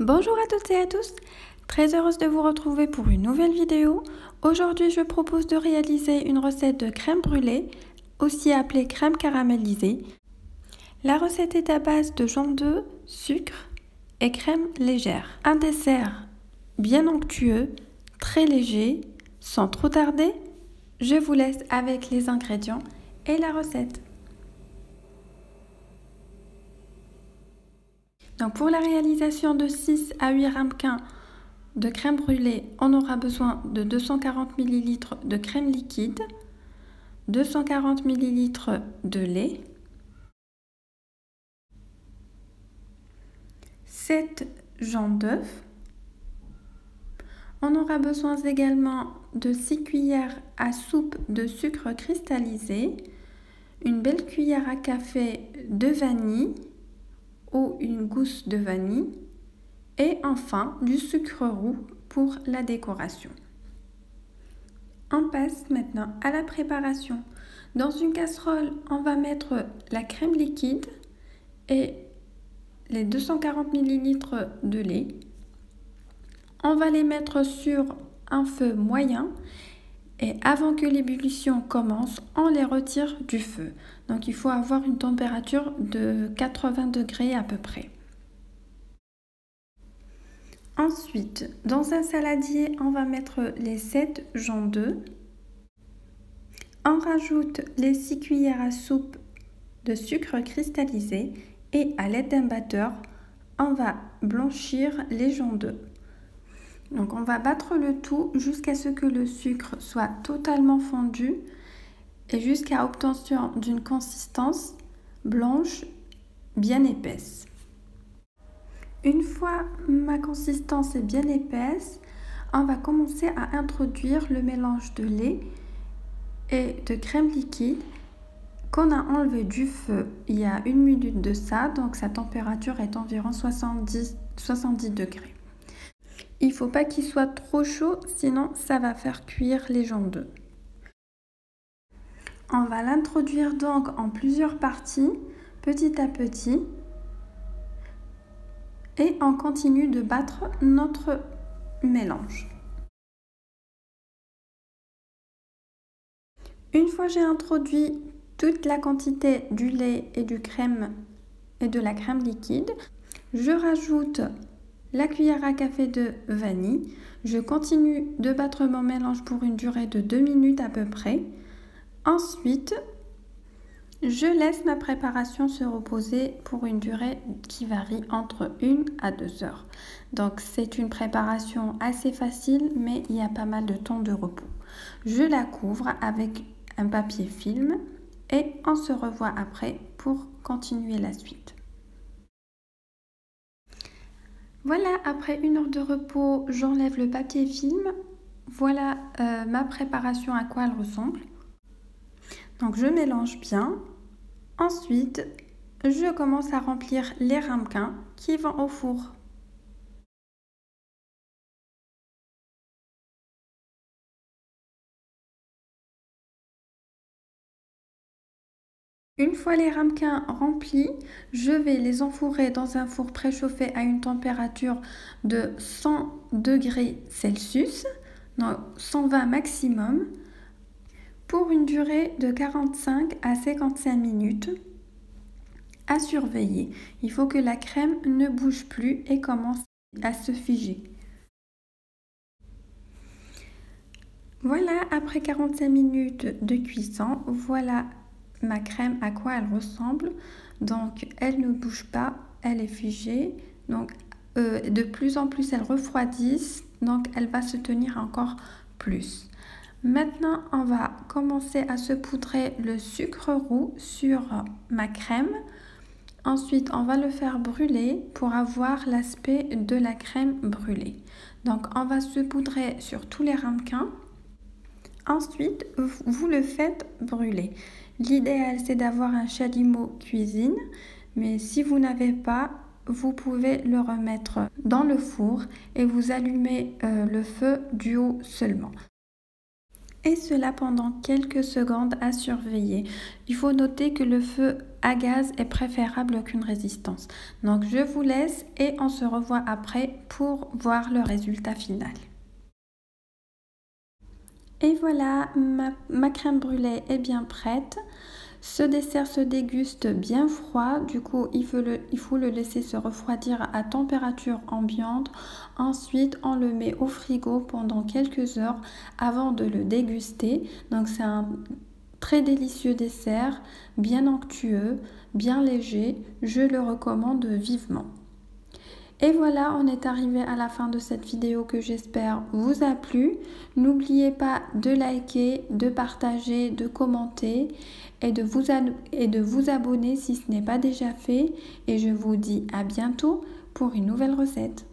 Bonjour à toutes et à tous, très heureuse de vous retrouver pour une nouvelle vidéo. Aujourd'hui, je propose de réaliser une recette de crème brûlée, aussi appelée crème caramélisée. La recette est à base de jambes d'œuf, sucre et crème légère. Un dessert bien onctueux, très léger. Sans trop tarder, je vous laisse avec les ingrédients et la recette. Donc pour la réalisation de 6 à 8 ramequins de crème brûlée, on aura besoin de 240 ml de crème liquide, 240 ml de lait, 7 jambes d'œuf. On aura besoin également de 6 cuillères à soupe de sucre cristallisé, une belle cuillère à café de vanille ou une gousse de vanille et enfin du sucre roux pour la décoration. On passe maintenant à la préparation. Dans une casserole, on va mettre la crème liquide et les 240 ml de lait. On va les mettre sur un feu moyen et avant que l'ébullition commence, on les retire du feu. Donc il faut avoir une température de 80 degrés à peu près. Ensuite, dans un saladier, on va mettre les 7 jambes d'œuf. On rajoute les 6 cuillères à soupe de sucre cristallisé et à l'aide d'un batteur, on va blanchir les jambes d'œuf. Donc on va battre le tout jusqu'à ce que le sucre soit totalement fondu et jusqu'à obtention d'une consistance blanche bien épaisse. Une fois ma consistance est bien épaisse, on va commencer à introduire le mélange de lait et de crème liquide qu'on a enlevé du feu il y a 1 minute de ça, donc sa température est environ 70 degrés. Il ne faut pas qu'il soit trop chaud, sinon ça va faire cuire les jambes d'œuf. On va l'introduire donc en plusieurs parties, petit à petit, et on continue de battre notre mélange. Une fois j'ai introduit toute la quantité du lait et de la crème liquide, je rajoute la cuillère à café de vanille. Je continue de battre mon mélange pour une durée de 2 minutes à peu près. Ensuite, je laisse ma préparation se reposer pour une durée qui varie entre 1 à 2 heures. Donc c'est une préparation assez facile, mais il y a pas mal de temps de repos. Je la couvre avec un papier film et on se revoit après pour continuer la suite. Voilà, après 1 heure de repos, j'enlève le papier film. Voilà ma préparation, à quoi elle ressemble. Donc je mélange bien. Ensuite, je commence à remplir les ramequins qui vont au four. Une fois les ramequins remplis, je vais les enfourrer dans un four préchauffé à une température de 100 degrés Celsius, donc 120 maximum, pour une durée de 45 à 55 minutes. À surveiller. Il faut que la crème ne bouge plus et commence à se figer. Voilà, après 45 minutes de cuisson, voilà ma crème à quoi elle ressemble. Donc elle ne bouge pas, elle est figée. Donc de plus en plus elle refroidit, donc elle va se tenir encore plus. Maintenant on va commencer à saupoudrer le sucre roux sur ma crème. Ensuite on va le faire brûler pour avoir l'aspect de la crème brûlée. Donc on va saupoudrer sur tous les ramequins. Ensuite, vous le faites brûler. L'idéal, c'est d'avoir un chalumeau cuisine, mais si vous n'avez pas, vous pouvez le remettre dans le four et vous allumez le feu du haut seulement. Et cela pendant quelques secondes à surveiller. Il faut noter que le feu à gaz est préférable qu'une résistance. Donc je vous laisse et on se revoit après pour voir le résultat final. Et voilà, ma crème brûlée est bien prête. Ce dessert se déguste bien froid, du coup il faut le laisser se refroidir à température ambiante. Ensuite on le met au frigo pendant quelques heures avant de le déguster. Donc c'est un très délicieux dessert, bien onctueux, bien léger, je le recommande vivement. Et voilà, on est arrivé à la fin de cette vidéo que j'espère vous a plu. N'oubliez pas de liker, de partager, de commenter et de vous abonner si ce n'est pas déjà fait. Et je vous dis à bientôt pour une nouvelle recette.